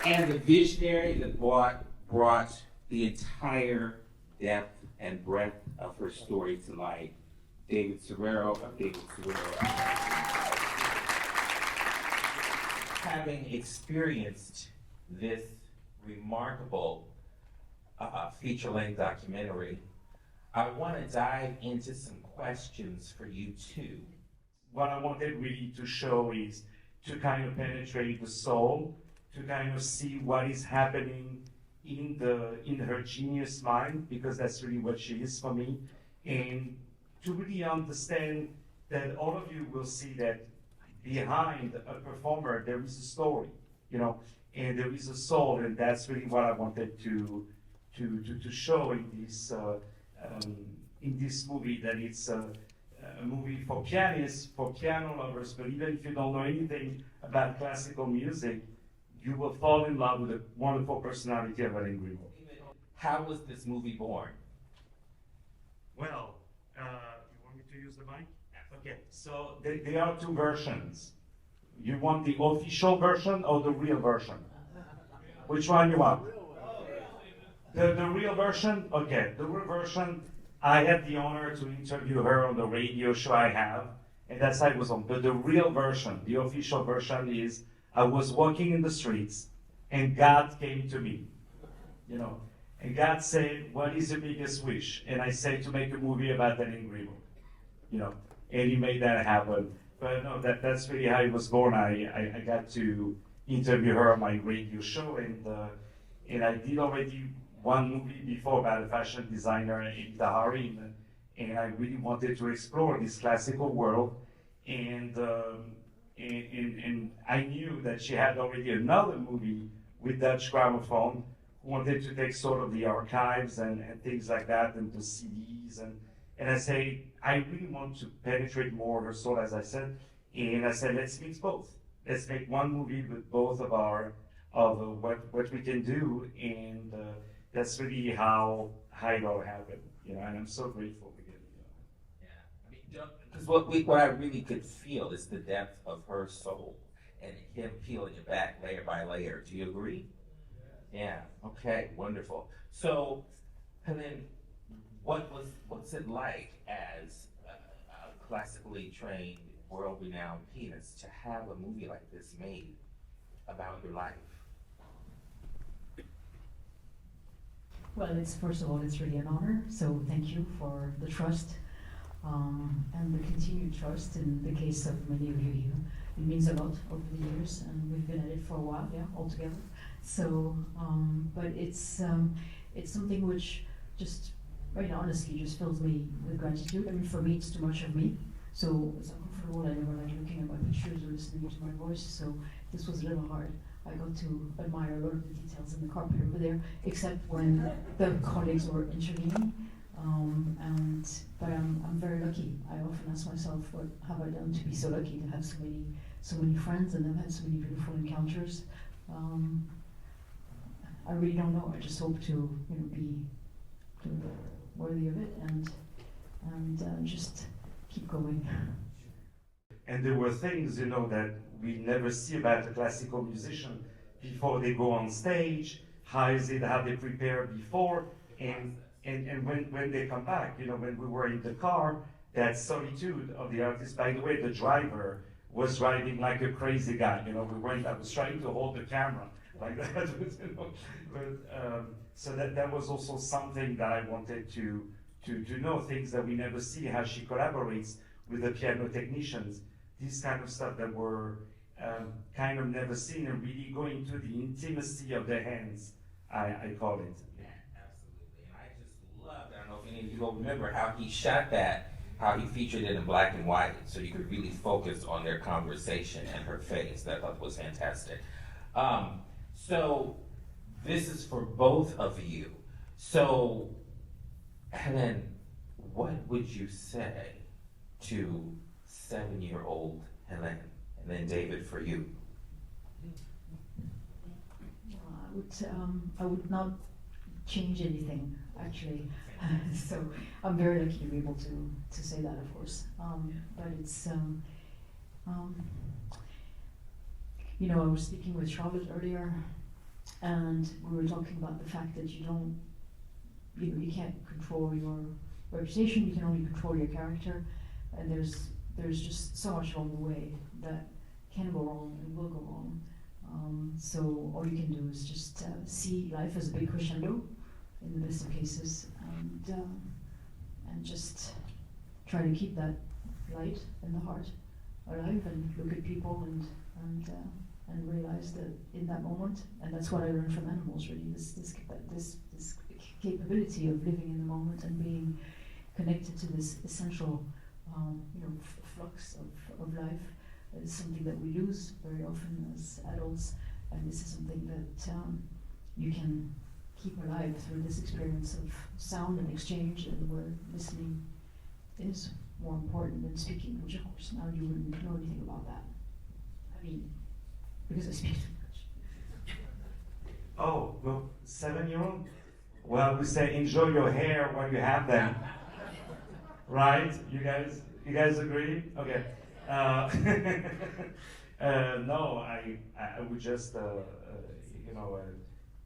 and the visionary that brought the entire depth and breadth of her story to light, David Serero of David Serero. Having experienced this remarkable feature-length documentary, I want to dive into some questions for you too. What I wanted really to show is to kind of penetrate the soul, to kind of see what is happening in her genius mind, because that's really what she is for me, and to really understand that all of you will see that behind a performer there is a story, and there is a soul, and that's really what I wanted to show in this movie, that it's a movie for pianists, for piano lovers, but even if you don't know anything about classical music, you will fall in love with the wonderful personality of Helene Grimaud. How was this movie born? Well, you want me to use the mic? Okay, so there are two versions. You want the official version or the real version? Which one you want? The real version? Okay, the real version, I had the honor to interview her on the radio show I have, and that's how it was on. But the real version, the official version is, I was walking in the streets and God came to me, and God said, what is your biggest wish? And I said, to make a movie about Helene Grimaud, and he made that happen. But no, that's really how it was born. I got to interview her on my radio show, and I did already one movie before about a fashion designer in Tahari, and I really wanted to explore this classical world, and I knew that she had already another movie with Dutch Gramophone, who wanted to take sort of the archives and things like that, and the CDs, and I say, I really want to penetrate more of her soul, as I said, and I said, let's mix both. Let's make one movie with both of what we can do, and that's really how it all happened, and I'm so grateful again. Yeah, because what I really could feel is the depth of her soul, and him peeling it back layer by layer. Do you agree? Yeah. Okay. Wonderful. So, Helene, what's it like as a classically trained, world-renowned pianist to have a movie like this made about your life? Well, first of all, it's really an honor. So thank you for the trust and the continued trust in the case of many of you here. It means a lot over the years, and we've been at it for a while, all together. So, but it's something which just, very honestly, just fills me with gratitude. I mean, for me, it's too much of me. So it's uncomfortable. I never like looking at my pictures or listening to my voice. So this was a little hard. I got to admire a lot of the details in the carpet over there, except when the colleagues were intervening. But I'm very lucky. I often ask myself, what have I done to be so lucky to have so many friends, and I've had so many beautiful encounters. I really don't know. I just hope to be worthy of it and just keep going. And there were things, that we never see about a classical musician before they go on stage. How they prepare before, and when they come back, when we were in the car, that solitude of the artist. By the way, the driver was driving like a crazy guy. I was trying to hold the camera like that. So that was also something that I wanted to know, things that we never see, how she collaborates with the piano technicians, these kind of stuff that were kind of never seen, and really going to the intimacy of their hands, I call it. Yeah, absolutely. And I just loved, I don't know if any of you will remember how he shot that, how he featured it in black and white, so you could really focus on their conversation and her face. That was fantastic. So this is for both of you. So, Helene, what would you say to 7-year-old Helene? And then David, for you. I would not change anything, actually. So I'm very lucky to be able to say that, of course. But it's, I was speaking with Charlotte earlier, And we were talking about the fact that you don't, you can't control your reputation, you can only control your character, and there's just so much along the way that can go wrong and will go wrong. So all you can do is just see life as a big crescendo in the best of cases, and just try to keep that light in the heart alive, and look at people and realize that in that moment, and that's what I learned from animals really, this capability of living in the moment and being connected to this essential flux of life is something that we lose very often as adults, and this is something that you can keep alive through this experience of sound and exchange, and where listening is more important than speaking, which of course now you wouldn't know anything about that. I mean, because I speak too much. Oh, well, 7-year-old? Well, we say enjoy your hair while you have them. Right? You guys agree? Okay. No, I would just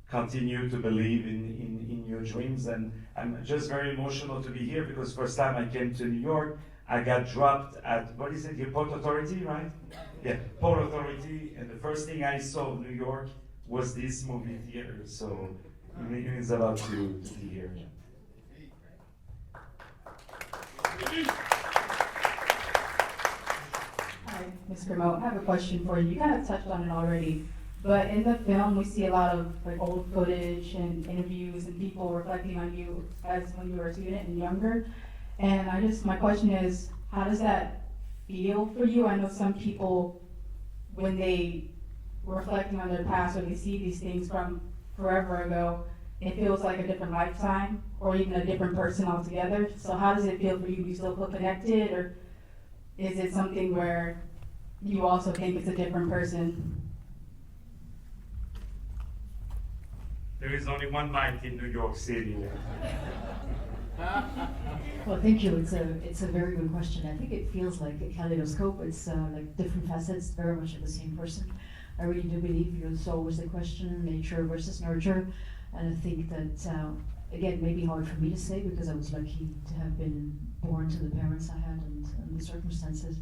continue to believe in your dreams, and I'm just very emotional to be here because first time I came to New York, I got dropped at, what is it, your Port Authority, right? Yeah, Port Authority, and the first thing I saw of New York was this movie theater, so it means a lot to be here. Hi, Ms. Grimaud. I have a question for you. You kind of touched on it already, but in the film we see a lot of like old footage and interviews and people reflecting on you as when you were a student and younger. And my question is, how does that feel for you? I know some people, when they were reflecting on their past or they see these things from forever ago, it feels like a different lifetime or even a different person altogether. So how does it feel for you? Do you still feel connected, or is it something where you also think it's a different person? There is only one mic in New York City. Well, thank you. It's a very good question. I think it feels like a kaleidoscope. It's like different facets, very much of the same person. I really do believe it's always the question, nature versus nurture. And I think that, again, maybe hard for me to say because I was lucky to have been born to the parents I had and the circumstances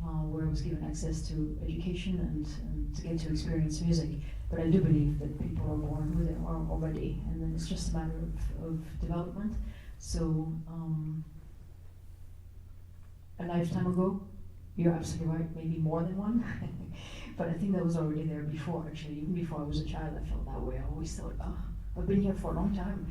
where I was given access to education and to get to experience music. But I do believe that people are born who they are already, and then it's just a matter of development. So, a lifetime ago, you're absolutely right, maybe more than one. But I think that was already there before, actually. Even before I was a child, I felt that way. I always thought, I've been here for a long time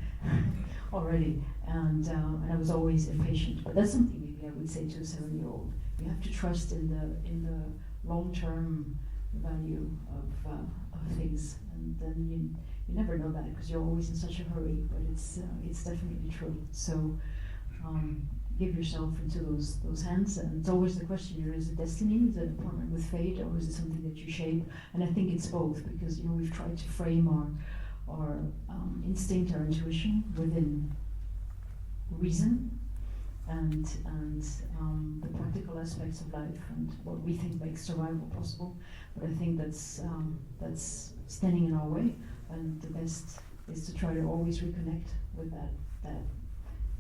already. And I was always impatient. But that's something maybe I would say to a 7-year-old. You have to trust in the long-term value of things. And then you never know that because you're always in such a hurry, but it's definitely true. So give yourself into those hands, and it's always the question: is it destiny, is it an appointment with fate, or is it something that you shape? And I think it's both, because we've tried to frame our instinct, our intuition within reason and the practical aspects of life and what we think makes survival possible. But I think that's standing in our way. And the best is to try to always reconnect with that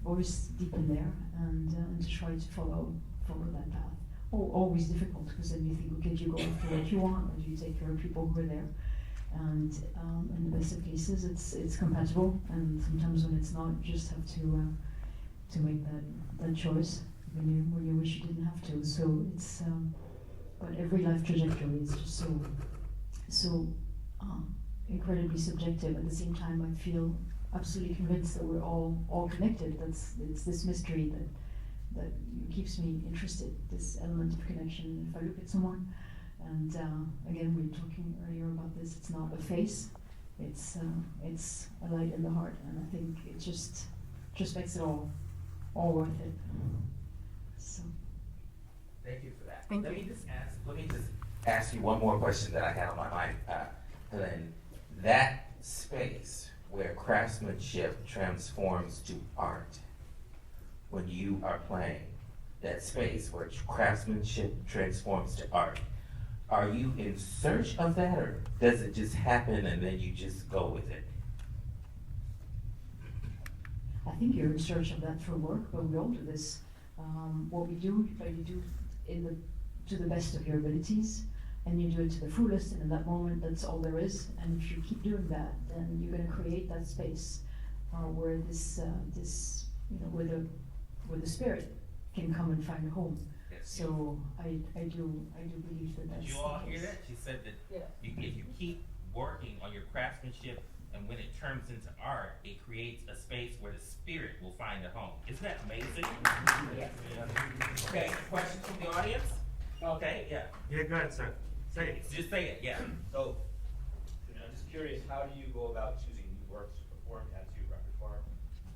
voice deep in there, and to try to follow that path. Always difficult, because then you think, okay, do you go after what you want, or do you take care of people who are there? And in the best of cases, it's compatible, and sometimes when it's not, you just have to make that choice when you wish you didn't have to. So it's but every life trajectory is just so incredibly subjective. At the same time, I feel absolutely convinced that we're all connected. It's this mystery that keeps me interested, this element of connection. If I look at someone, and again, we were talking earlier about this, it's not a face, it's a light in the heart, and I think it just makes it all worth it. So. Thank you for that. Thank Let you. me just ask you one more question that I had on my mind, Helene. That space where craftsmanship transforms to art, when you are playing, that space where craftsmanship transforms to art, Are you in search of that, or does it just happen and then you just go with it? I think you're in search of that for work, but we all do this. What we do, you do to the best of your abilities, and you do it to the fullest, and in that moment, that's all there is. And if you keep doing that, then you're going to create that space where where the spirit can come and find a home. Yes. So I do believe that that's Did you all the hear case. that? She said that Yeah. if you keep working on your craftsmanship, and when it turns into art, it creates a space where the spirit will find a home. Isn't that amazing? Yeah. Okay, questions from the audience? Okay, yeah. Yeah, go ahead, sir. Say it. Just say it, yeah. So, I'm just curious, how do you go about choosing new works to perform, add to your repertoire?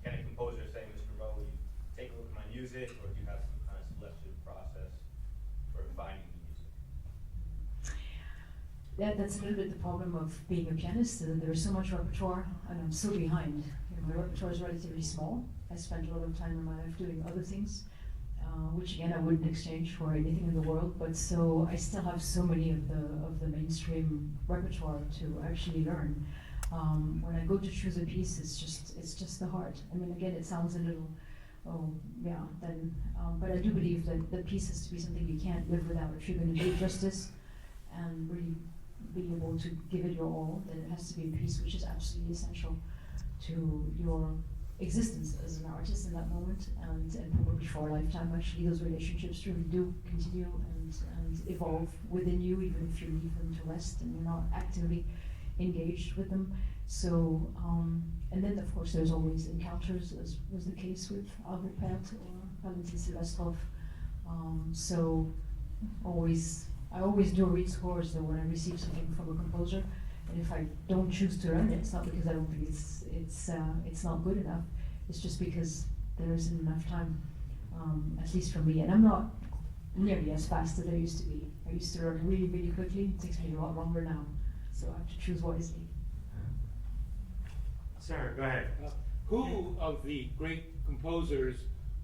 Can a composer say, Mr. Grimaud, will you take a look at my music, or do you have some kind of selective process for finding the music? That's a little bit the problem of being a pianist. There's so much repertoire, and I'm so behind. My repertoire is relatively small. I spent a lot of time in my life doing other things, which again I wouldn't exchange for anything in the world. But so I still have so many of the mainstream repertoire to actually learn. When I go to choose a piece, it's just the heart. I mean, again, it sounds a little, but I do believe that the piece has to be something you can't live without. If you're going to do it justice and really be able to give it your all, then it has to be a piece which is absolutely essential to your existence as an artist in that moment, and probably for a lifetime. Actually, those relationships really do continue and evolve within you, even if you leave them to rest and you're not actively engaged with them. So, and then of course there's always encounters, as was the case with Albert Pert or Valentin Silvestrov. So, I always do read scores though when I receive something from a composer, and if I don't choose to learn it, it's not because I don't think it's not good enough. It's just because there isn't enough time, at least for me. And I'm not nearly as fast as I used to be. I used to learn really, really quickly. It takes me a lot longer now, so I have to choose wisely. Sir, go ahead. Who of the great composers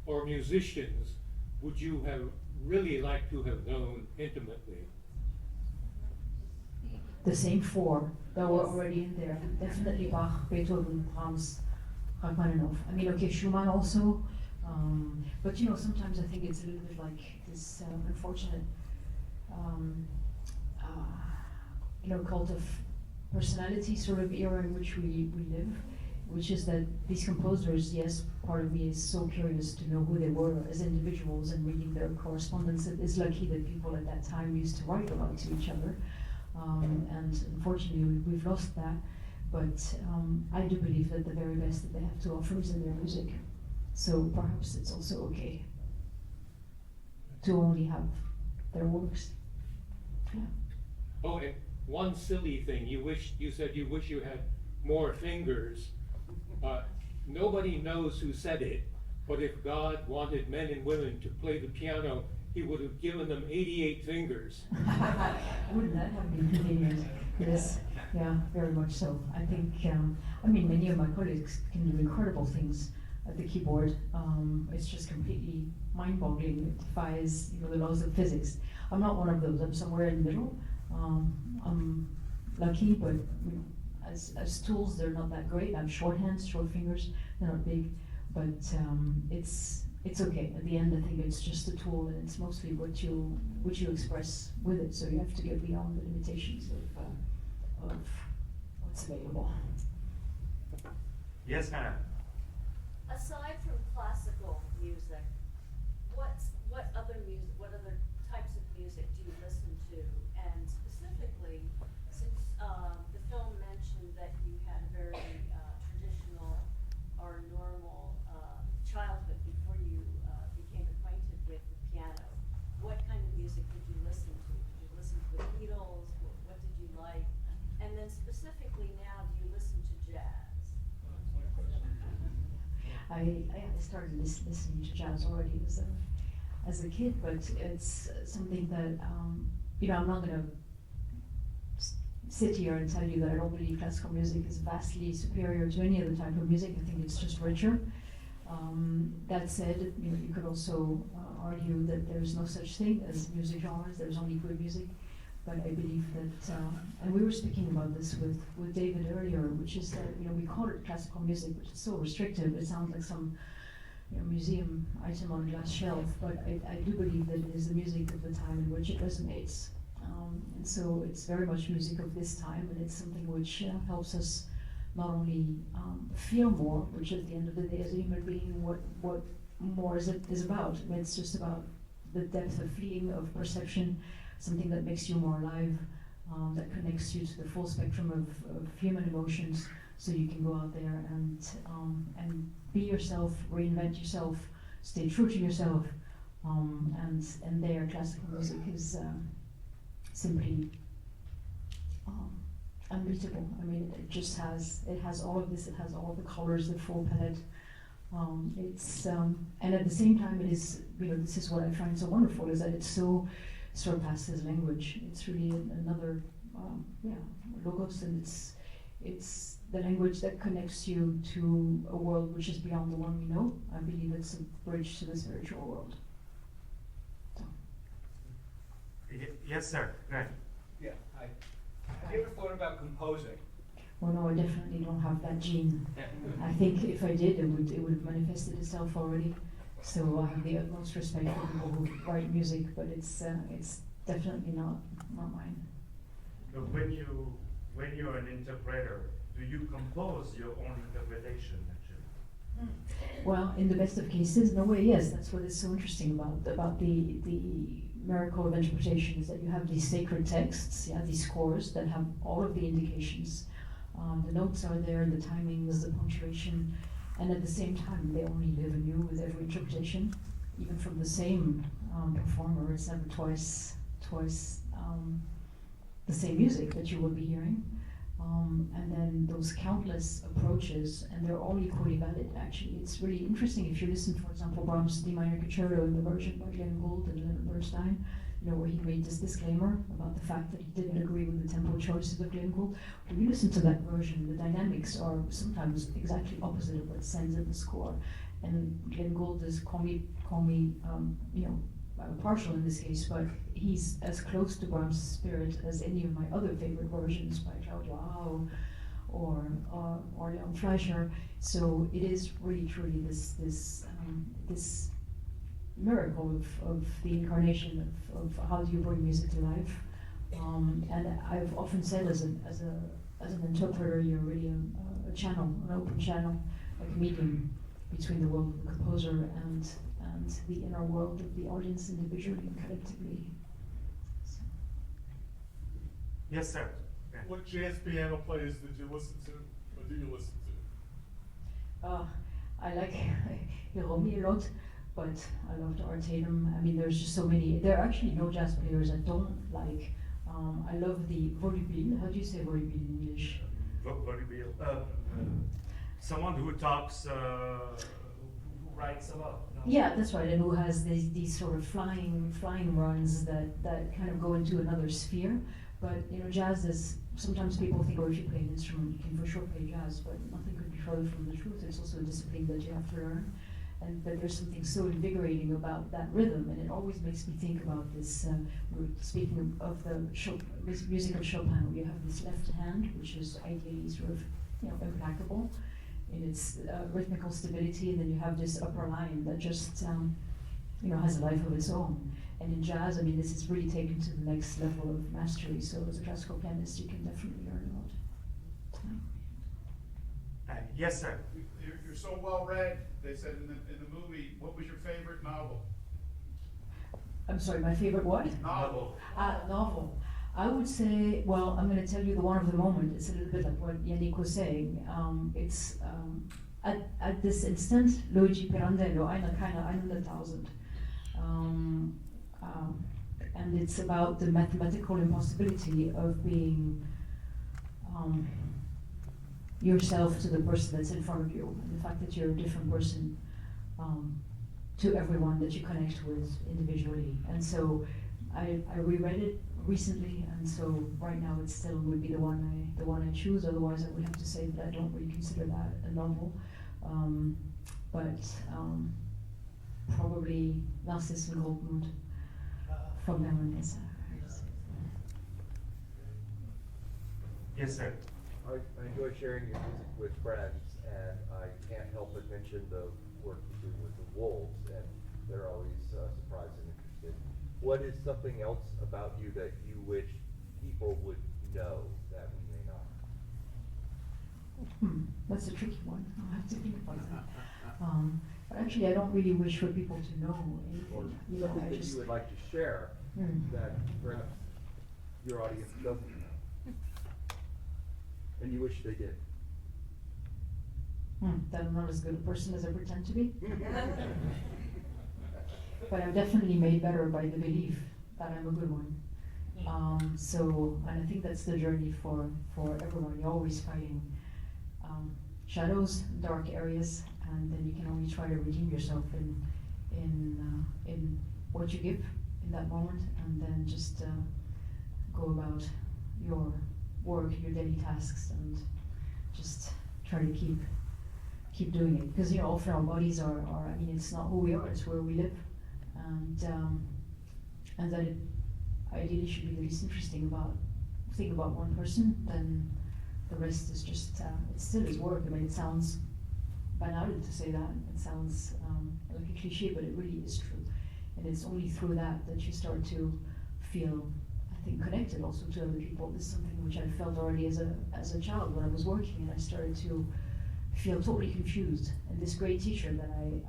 or musicians would you have really liked to have known intimately? The same four that were already in there. Definitely Bach, Beethoven, Brahms, Rachmaninoff. I mean, okay, Schumann also. But sometimes I think it's a little bit like this unfortunate, cult of personality sort of era in which we live, which is that these composers, yes, part of me is so curious to know who they were as individuals and reading their correspondence. It is lucky that people at that time used to write a lot to each other. And unfortunately, we've lost that. But I do believe that the very best that they have to offer is in their music. So perhaps it's also okay to only have their works. Yeah. Oh, and one silly thing, you said you wish you had more fingers. Nobody knows who said it, but if God wanted men and women to play the piano, he would have given them 88 fingers. Wouldn't that have been convenient? Yes, yeah, very much so. I think, many of my colleagues can do incredible things at the keyboard. It's just completely mind-boggling. It defies, the laws of physics. I'm not one of those. I'm somewhere in the middle. I'm lucky, but as tools, they're not that great. I have short hands, short fingers. They're not big, but it's okay. At the end, I think it's just a tool, and it's mostly what you express with it. So you have to get beyond the limitations of what's available. Yes, Hannah. Aside from classical music, what other types of music do you listen to? And specifically, since the film mentioned that you had a very traditional or normal childhood before you became acquainted with the piano, what kind of music did you listen to? Did you listen to the Beatles? What did you like? And then specifically now, do you listen to jazz? I started listening to jazz already as a kid, but it's something that, I'm not going to sit here and tell you that I don't believe classical music is vastly superior to any other type of music. I think it's just richer. That said, you could also argue that there's no such thing as music genres, there's only good music. but I believe that, and we were speaking about this with David earlier, which is that, you know, we call it classical music, which is so restrictive. It sounds like some, you know, museum item on a glass shelf, but I do believe that it is the music of the time in which it resonates. And so it's very much music of this time, and it's something which helps us not only feel more, which at the end of the day as a human being, what more is about. I mean, it's just about the depth of feeling, of perception, something that makes you more alive, that connects you to the full spectrum of human emotions, so you can go out there and be yourself, reinvent yourself, stay true to yourself, and there classical music is simply unbeatable. I mean, it has all of this, it has all of the colors, the full palette. And at the same time, it is, you know, this is what I find so wonderful, is that it so surpasses language. It's really another, logos, and it's the language that connects you to a world which is beyond the one we know. I believe it's a bridge to the spiritual world. So. Yes, sir. Go ahead. Yeah, hi. Have you ever thought about composing? Well, no, I definitely don't have that gene. I think if I did, it would have manifested itself already. So I have the utmost respect for people who write music, but it's definitely not mine. But when you're an interpreter, do you compose your own interpretation, actually? Well, in the best of cases, in a way, yes. That's what is so interesting about the miracle of interpretation, is that you have these sacred texts, these scores that have all of the indications. The notes are there, the timings, the punctuation, and at the same time, they only live anew with every interpretation, even from the same performer. It's never twice the same music that you will be hearing. And then those countless approaches, and they're all equally valid, actually. It's really interesting if you listen, for example, Brahms' D minor concerto in the version by Glenn Gould and Leonard Bernstein, you know, where he made this disclaimer about the fact that he didn't agree with the tempo choices of Glenn Gould. When you listen to that version, the dynamics are sometimes exactly opposite of what sends in the score. And Glenn Gould is call me, partial in this case, but he's as close to Brahms' spirit as any of my other favorite versions by Claude Wow or Leon Fleischer. So it is really truly this miracle of the incarnation of how do you bring music to life. And I've often said as an interpreter, you're really a channel, an open channel, like a medium between the world of the composer and the inner world of the audience individually and collectively. So. Yes, sir. What jazz piano players did you listen to, or do you listen to? I like Hiromi a lot, but I loved Art Tatum. I mean, there's just so many. There are actually no jazz players I don't like. I love the volubile. How do you say volubile in English? Volubile. Someone who talks, who writes a lot. No? Yeah, that's right, and who has these sort of flying runs that kind of go into another sphere. But you know, jazz is, sometimes people think, oh, if you play an instrument, you can for sure play jazz, but nothing could be further from the truth. It's also a discipline that you have to learn. But there's something so invigorating about that rhythm, and it always makes me think about this. Speaking of the music of Chopin, you have this left hand, which is ideally sort of, you know, implacable in its rhythmical stability, and then you have this upper line that just, you know, has a life of its own. And in jazz, I mean, this is really taken to the next level of mastery. So as a classical pianist, you can definitely learn a lot. Yes, sir. You're so well read. They said in the movie, what was your favorite novel? I'm sorry, my favorite what? Novel. Novel. I would say, well, I'm going to tell you the one of the moment. It's a little bit like what Yannick was saying. It's at this instant, Luigi Pirandello, keine 100,000. And it's about the mathematical impossibility of being yourself to the person that's in front of you, and the fact that you're a different person to everyone that you connect with individually. And so I reread it recently, and so right now it still would be the one I choose. Otherwise, I would have to say that I don't really consider that a novel. But probably Narcissus and Goldmund from Berlin. Yes, sir. I enjoy sharing your music with friends, and I can't help but mention the work you do with the Wolves, and they're always surprised and interested. What is something else about you that you wish people would know that we may not? That's a tricky one. I'll have to think about that. But actually, I don't really wish for people to know Or anything. You know, something I that just you would like to share that perhaps your audience doesn't know, and you wish they did? that I'm not as good a person as I pretend to be. But I'm definitely made better by the belief that I'm a good one. And I think that's the journey for everyone. You're always fighting shadows, dark areas, and then you can only try to redeem yourself in what you give in that moment, and then just go about your work, your daily tasks, and just try to keep doing it. Because often our bodies are I mean, it's not who we are, it's where we live, and that it ideally should be the least interesting thing about one person. Then the rest is just it still is work. I mean, it sounds banal to say that. It sounds like a cliche, but it really is true. And it's only through that you start to feel, I think, connected also to other people. This is something which I felt already as a child when I was working, and I started to feel totally confused. And this great teacher that I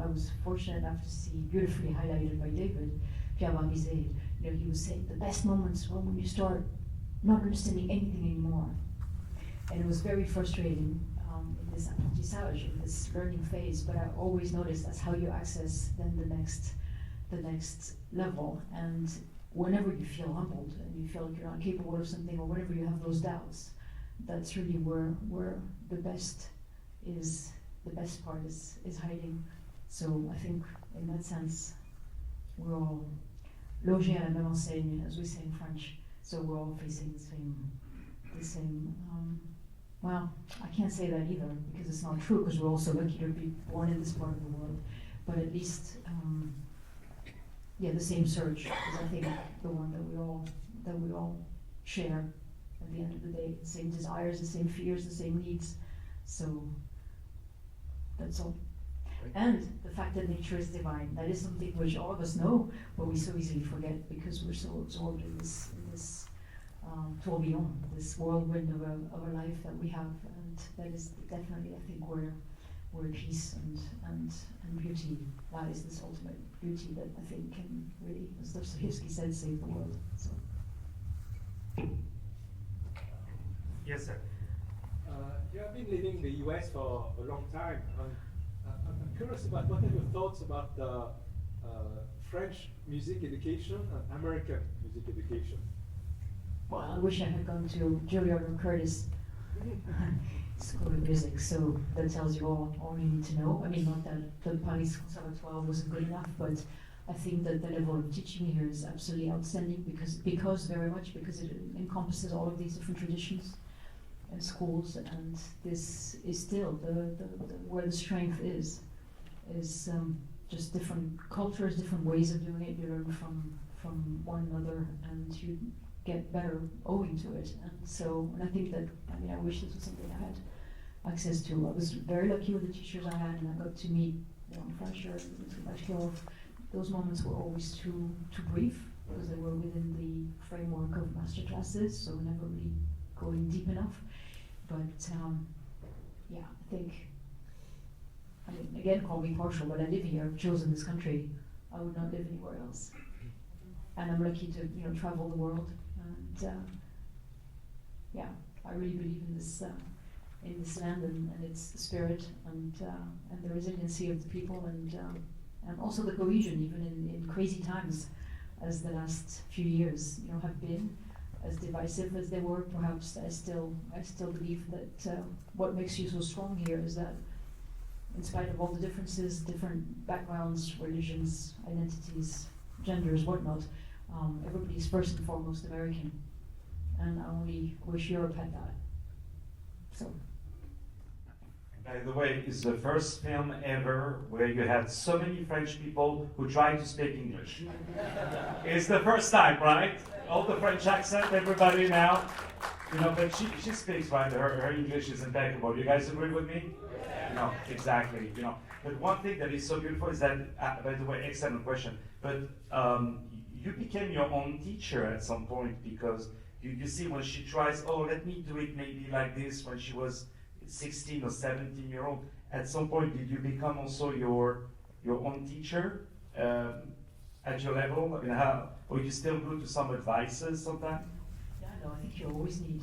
was fortunate enough to see beautifully highlighted by David, Pierre Barbizet, he was saying the best moments are when you start not understanding anything anymore. And it was very frustrating in this apprentissage, in this learning phase, but I always noticed that's how you access then the next level. And whenever you feel humbled and you feel like you're not capable of something, or whenever you have those doubts, that's really where the best part is hiding. So I think in that sense, we're all logés à la même enseigne, as we say in French. So we're all facing the same. Well, I can't say that either because it's not true. Because we're also lucky to be born in this part of the world. But at least, the same search is, I think, the one that we all share. At the end of the day, the same desires, the same fears, the same needs. So that's all. And the fact that nature is divine, that is something which all of us know, but we so easily forget because we're so absorbed in this tourbillon, this whirlwind of a life that we have. And that is definitely, I think, where peace and beauty lies, this ultimate beauty that I think can really, as Dostoevsky said, save the world. So. Yes, sir. You have been living in the US for a long time. I'm curious about what are your thoughts about the French music education and American music education? Well, I wish I had gone to Juilliard or Curtis School of Music, so that tells you all you need to know. I mean, not that the Paris Conservatoire wasn't good enough, but I think that the level of teaching here is absolutely outstanding because it encompasses all of these different traditions and schools, and this is still where the strength is just different cultures, different ways of doing it. You learn from one another, and you get better owing to it. And I think that, I wish this was something I had access to. I was very lucky with the teachers I had, and I got to meet Fraser and those moments were always too brief because they were within the framework of master classes, so never really going deep enough. But I think, again, call me partial, but I live here. I've chosen this country. I would not live anywhere else. And I'm lucky to travel the world. And I really believe in this land and its spirit and the resiliency of the people and also the cohesion, even in crazy times, as the last few years have been. As divisive as they were, perhaps I still believe that what makes you so strong here is that, in spite of all the differences, different backgrounds, religions, identities, genders, whatnot, everybody's first and foremost American, and I only wish Europe had that. So. By the way, it's the first film ever where you had so many French people who tried to speak English. It's the first time, right? All the French accent, everybody now. You know, but she speaks fine. Her English is impeccable. You guys agree with me? No, exactly. You know, but one thing that is so beautiful is that, by the way, excellent question. But you became your own teacher at some point because you see when she tries, oh, let me do it maybe like this when she was 16 or 17-year-old. At some point, did you become also your own teacher at your level? I mean, or you still go to some advices sometimes? Yeah, no, I think you always need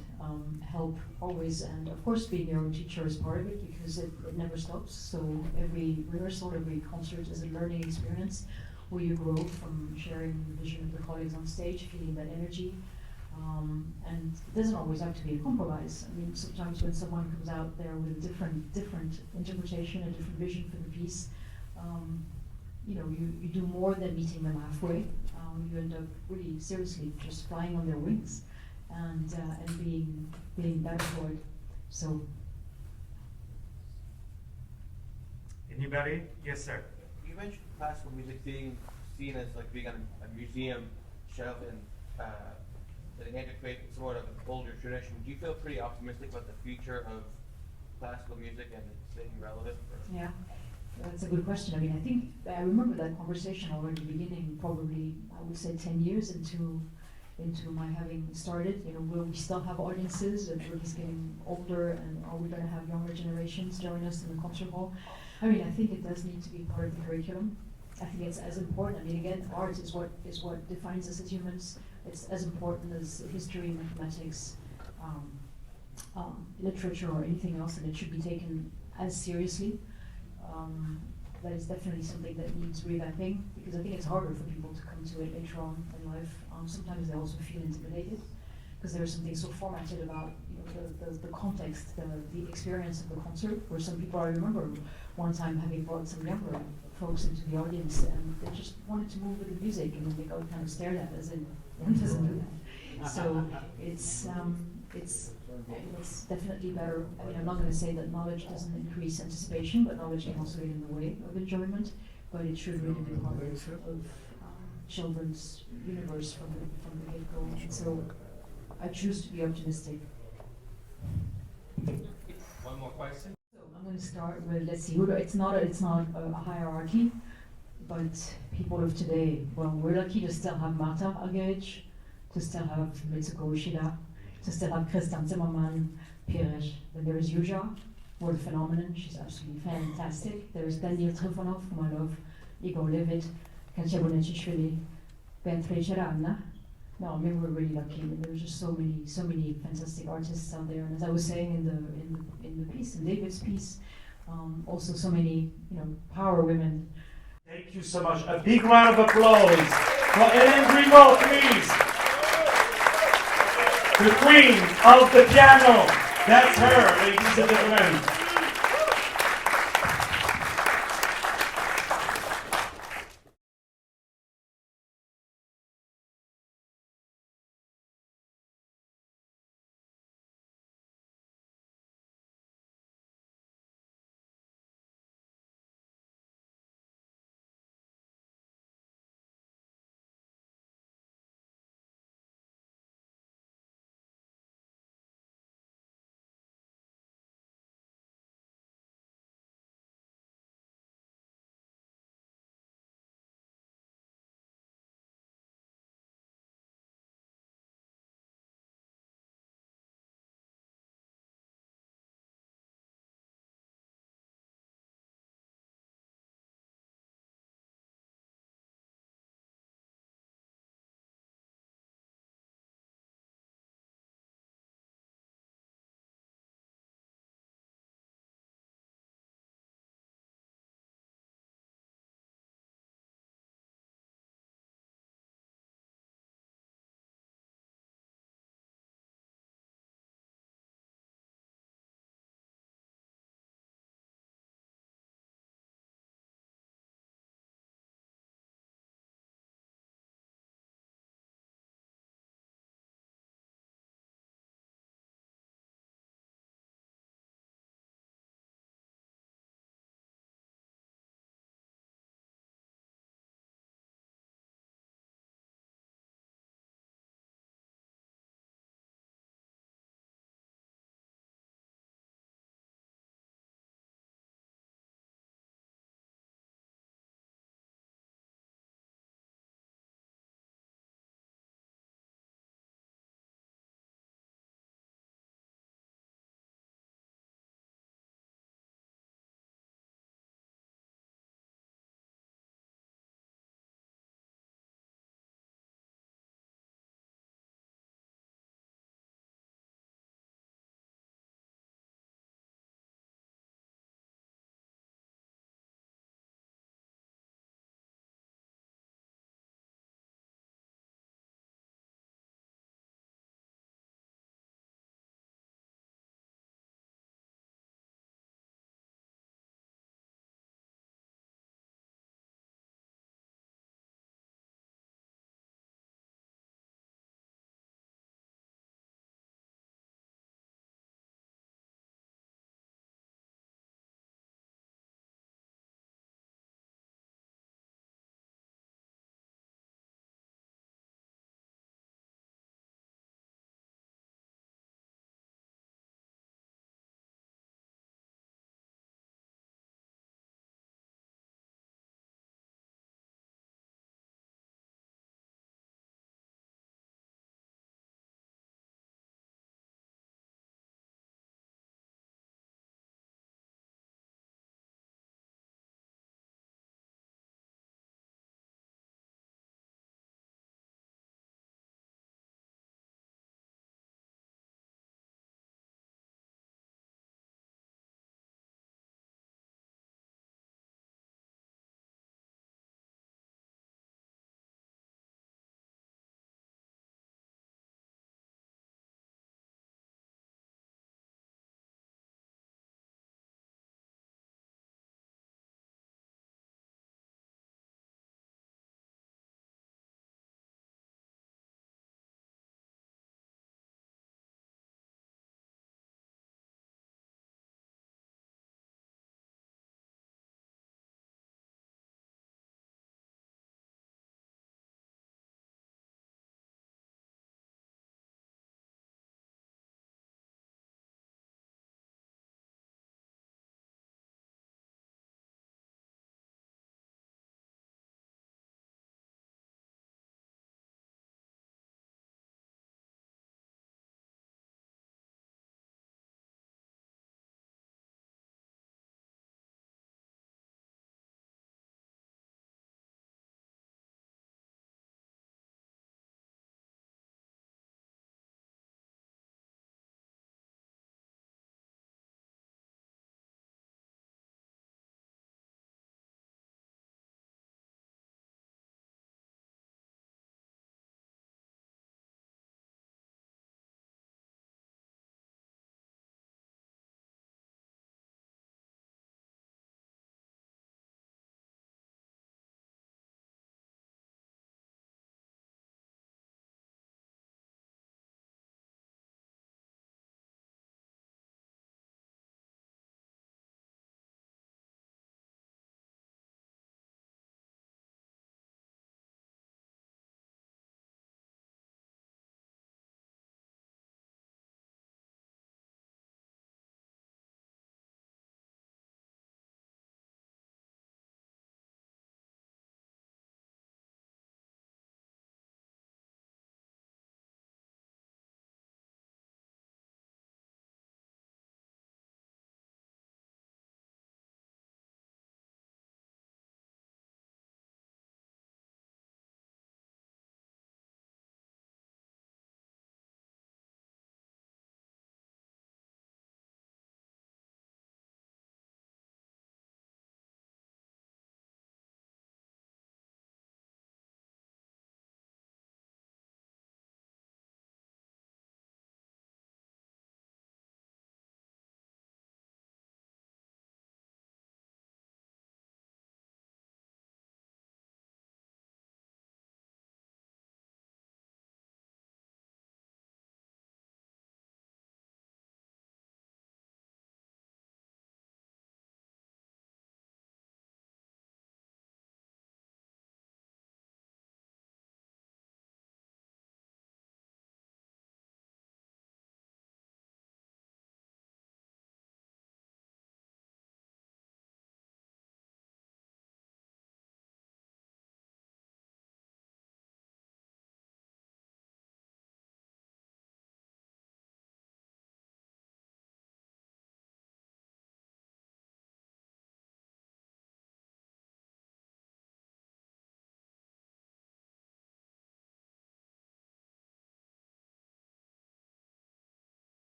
help, always, and of course being your own teacher is part of it because it never stops. So every rehearsal, every concert is a learning experience where you grow from sharing the vision of the colleagues on stage, feeling that energy. And it doesn't always have to be a compromise. I mean, sometimes when someone comes out there with a different interpretation, a different vision for the piece, you know, you do more than meeting them halfway. You end up really seriously just flying on their wings and being better for it. So. Anybody? Yes, sir. You mentioned classical music being seen as like being on a museum shelf and an antiquated, sort of an older tradition. Do you feel pretty optimistic about the future of classical music and it staying relevant? Yeah, that's a good question. I mean, I think I remember that conversation already beginning probably, I would say 10 years into my having started. You know, will we still have audiences? And we're just getting older, and are we going to have younger generations join us in the concert hall? I mean, I think it does need to be part of the curriculum. I think it's as important. I mean, again, art is what defines us as humans. It's as important as history, mathematics, literature, or anything else, and it should be taken as seriously. That is definitely something that needs revamping, because I think it's harder for people to come to it later on in life. Sometimes they also feel intimidated because there's something so formatted about, you know, the context, the experience of the concert. Where some people, I remember one time having brought some younger folks into the audience, and they just wanted to move with the music, and then they got kind of stared at as in, one doesn't do that. So it's definitely better. I mean, I'm not going to say that knowledge doesn't increase anticipation, but knowledge can also get in the way of enjoyment. But it should really be part of children's universe from the get-go. And so I choose to be optimistic. One more question? So I'm going to start with, let's see, it's not a hierarchy, but people of today, well, we're lucky to still have Marta Argerich, to still have Mitsuko Ushida, to still have Christian Zimmermann, Pires. Then there's Yuja, world phenomenon, she's absolutely fantastic. There's Daniel Trifonov, whom I love, Igor Levit, Katia Bonacishvili, Beatrice Cerana. No, I mean, we're really lucky. I mean, there's just so many fantastic artists out there. And as I was saying in the piece, in David's piece, also so many, you know, power women. Thank you so much. A big round of applause for Helene Grimaud, please. The queen of the piano. That's her, ladies and gentlemen.